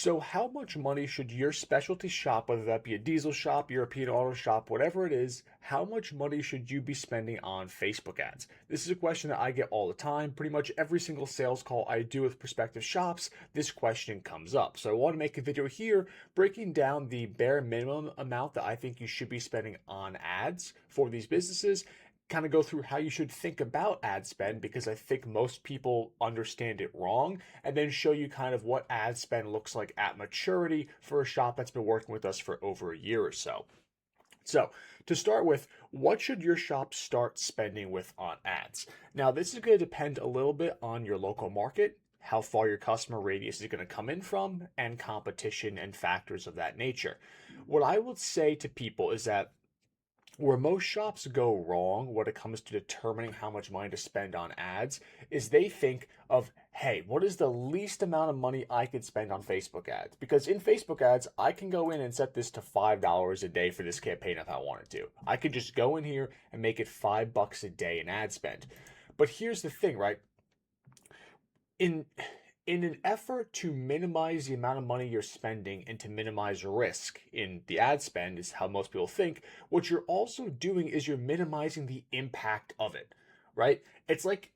So how much money should your specialty shop, whether that be a diesel shop, European auto shop, whatever it is, how much money should you be spending on Facebook ads? This is a question that I get all the time. Pretty much every single sales call I do with prospective shops, this question comes up. So I want to make a video here breaking down the bare minimum amount that I think you should be spending on ads for these businesses, kind of go through how you should think about ad spend because I think most people understand it wrong, and then show you kind of what ad spend looks like at maturity for a shop that's been working with us for over a year or so. So, to start with, what should your shop start spending with on ads? Now, this is going to depend a little bit on your local market, how far your customer radius is going to come in from, and competition and factors of that nature. What I would say to people is that where most shops go wrong when it comes to determining how much money to spend on ads is they think of, hey, what is the least amount of money I could spend on Facebook ads? Because in Facebook ads, I can go in and set this to $5 a day for this campaign if I wanted to. I could just go in here and make it $5 a day in ad spend. But here's the thing, right? In in an effort to minimize the amount of money you're spending and to minimize risk in the ad spend is how most people think, what you're also doing is you're minimizing the impact of it, right? It's like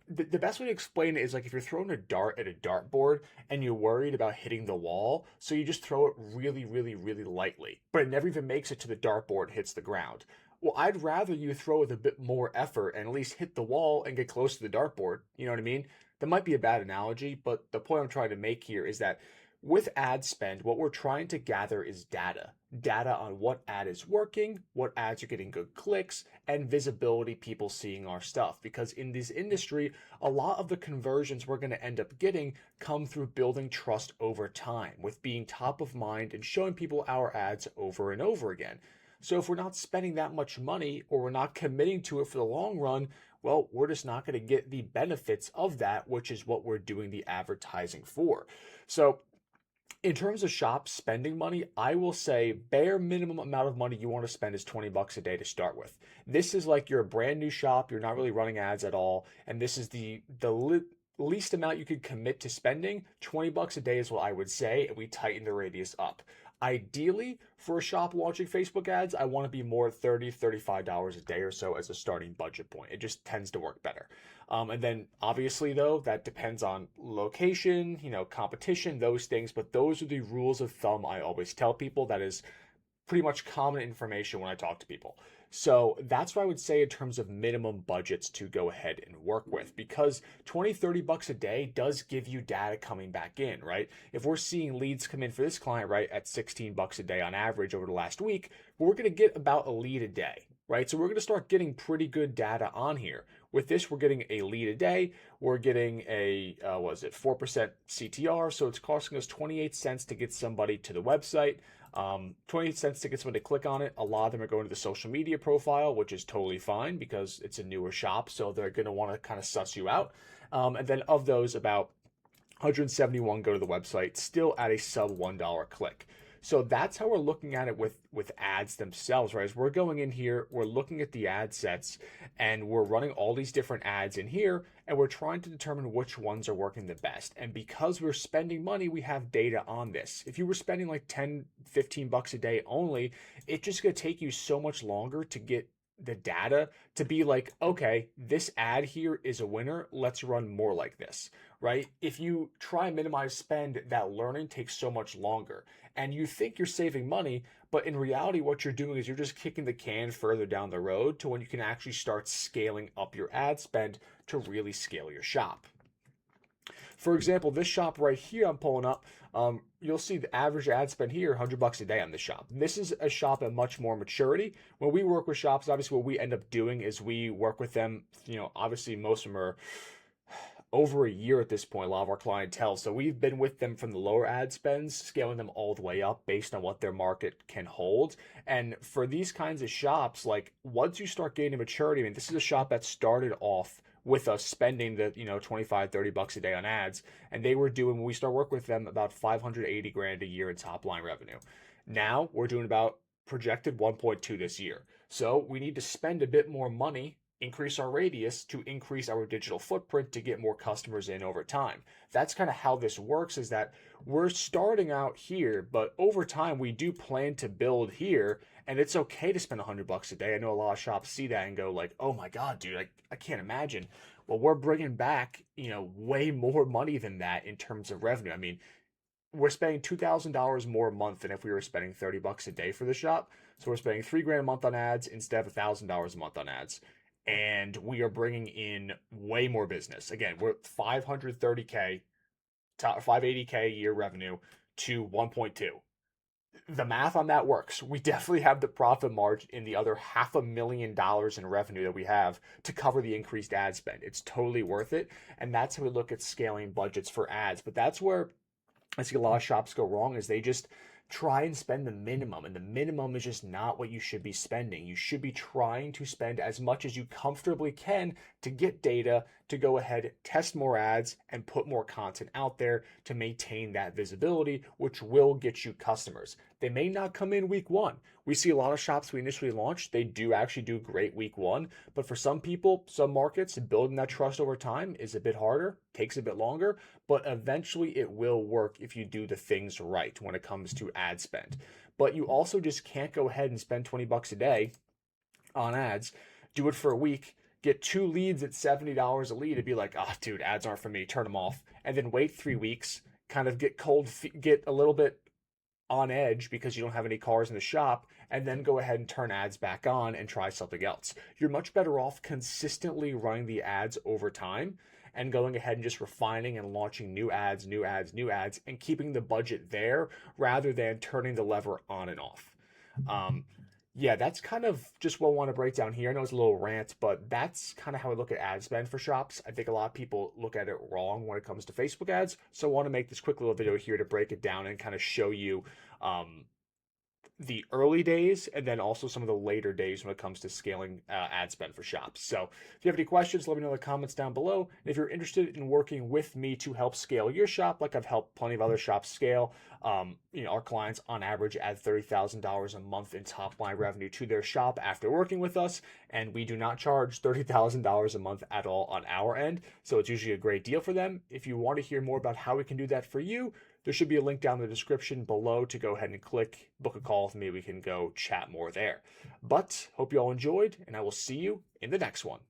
the best way to explain it is like if you're throwing a dart at a dartboard and you're worried about hitting the wall, so you just throw it really, really, really lightly, but it never even makes it to the dartboard, hits the ground. Well, I'd rather you throw with a bit more effort and at least hit the wall and get close to the dartboard. You know what I mean? That might be a bad analogy, but the point I'm trying to make here is that with ad spend, what we're trying to gather is data. Data on what ad is working, what ads are getting good clicks, and visibility, people seeing our stuff. Because in this industry, a lot of the conversions we're going to end up getting come through building trust over time, with being top of mind and showing people our ads over and over again. So if we're not spending that much money or we're not committing to it for the long run, well, we're just not going to get the benefits of that, which is what we're doing the advertising for. So in terms of shops spending money, I will say bare minimum amount of money you want to spend is $20 a day to start with. This is like you're a brand new shop, you're not really running ads at all, and this is the least amount you could commit to spending. $20 a day is what I would say, and we tighten the radius up. Ideally, for a shop launching Facebook ads, I want to be more $30, $35 a day or so as a starting budget point. It just tends to work better. And then obviously though, that depends on location, competition, those things, but those are the rules of thumb I always tell people. That is pretty much common information when I talk to people. So that's what I would say in terms of minimum budgets to go ahead and work with, because 20, $30 a day does give you data coming back in, right? If we're seeing leads come in for this client, right, at $16 a day on average over the last week, we're going to get about a lead a day, right? So we're going to start getting pretty good data on here. With this, we're getting a lead a day. We're getting a, 4% CTR. So it's costing us 28 cents to get somebody to the website. 28 cents to get someone to click on it. A lot of them are going to the social media profile, which is totally fine because it's a newer shop, so they're going to want to kind of suss you out. And then of those, about 171 go to the website, still at a sub $1 click. So that's how we're looking at it with ads themselves, right? As we're going in here, we're looking at the ad sets and we're running all these different ads in here and we're trying to determine which ones are working the best. And because we're spending money, we have data on this. If you were spending like 10, 15 bucks a day only, it's just going to take you so much longer to get the data to be like, okay, this ad here is a winner. Let's run more like this, right? If you try and minimize spend, that learning takes so much longer. And you think you're saving money, but in reality, what you're doing is you're just kicking the can further down the road to when you can actually start scaling up your ad spend to really scale your shop. For example, this shop right here I'm pulling up, you'll see the average ad spend here, $100 a day on this shop. This is a shop at much more maturity. When we work with shops, obviously what we end up doing is we work with them, obviously most of them are over a year at this point, a lot of our clientele. So we've been with them from the lower ad spends, scaling them all the way up based on what their market can hold. And for these kinds of shops, like once you start getting to maturity, I mean, this is a shop that started off with us spending the 25, 30 bucks a day on ads, and they were doing, when we start working with them, about 580 grand a year in top line revenue. Now we're doing about projected 1.2 this year. So we need to spend a bit more money increase our radius to increase our digital footprint to get more customers in over time. That's kind of how this works, is that we're starting out here, but over time we do plan to build here, and it's okay to spend $100 a day. I know a lot of shops see that and go like, "Oh my God, dude, I can't imagine." Well, we're bringing back, way more money than that in terms of revenue. I mean, we're spending $2,000 more a month than if we were spending $30 a day for the shop. So we're spending 3 grand a month on ads instead of $1,000 a month on ads. And we are bringing in way more business. Again, we're 530K, 580K a year revenue to 1.2. The math on that works. We definitely have the profit margin in the other $500,000 in revenue that we have to cover the increased ad spend. It's totally worth it. And that's how we look at scaling budgets for ads. But that's where I see a lot of shops go wrong, is they just try and spend the minimum, and the minimum is just not what you should be spending. You should be trying to spend as much as you comfortably can to get data to go ahead, test more ads, and put more content out there to maintain that visibility, which will get you customers. They may not come in week one. We see a lot of shops we initially launched, they do actually do great week one, but for some people, some markets, building that trust over time is a bit harder, takes a bit longer, but eventually it will work if you do the things right when it comes to ad spend. But you also just can't go ahead and spend $20 a day on ads, do it for a week, get 2 leads at $70 a lead and be like, "Ah, oh, dude, ads aren't for me, turn them off," and then wait 3 weeks, kind of get get a little bit on edge because you don't have any cars in the shop, and then go ahead and turn ads back on and try something else. You're much better off consistently running the ads over time and going ahead and just refining and launching new ads, new ads, new ads, and keeping the budget there rather than turning the lever on and off. Yeah, that's kind of just what I want to break down here. I know it's a little rant, but that's kind of how I look at ad spend for shops. I think a lot of people look at it wrong when it comes to Facebook ads. So I want to make this quick little video here to break it down and kind of show you the early days and then also some of the later days when it comes to scaling ad spend for shops. So if you have any questions, let me know in the comments down below. And if you're interested in working with me to help scale your shop, like I've helped plenty of other shops scale, our clients on average add $30,000 a month in top line revenue to their shop after working with us. And we do not charge $30,000 a month at all on our end. So it's usually a great deal for them. If you want to hear more about how we can do that for you, there should be a link down in the description below to go ahead and click, book a call with me. We can go chat more there. But hope you all enjoyed, and I will see you in the next one.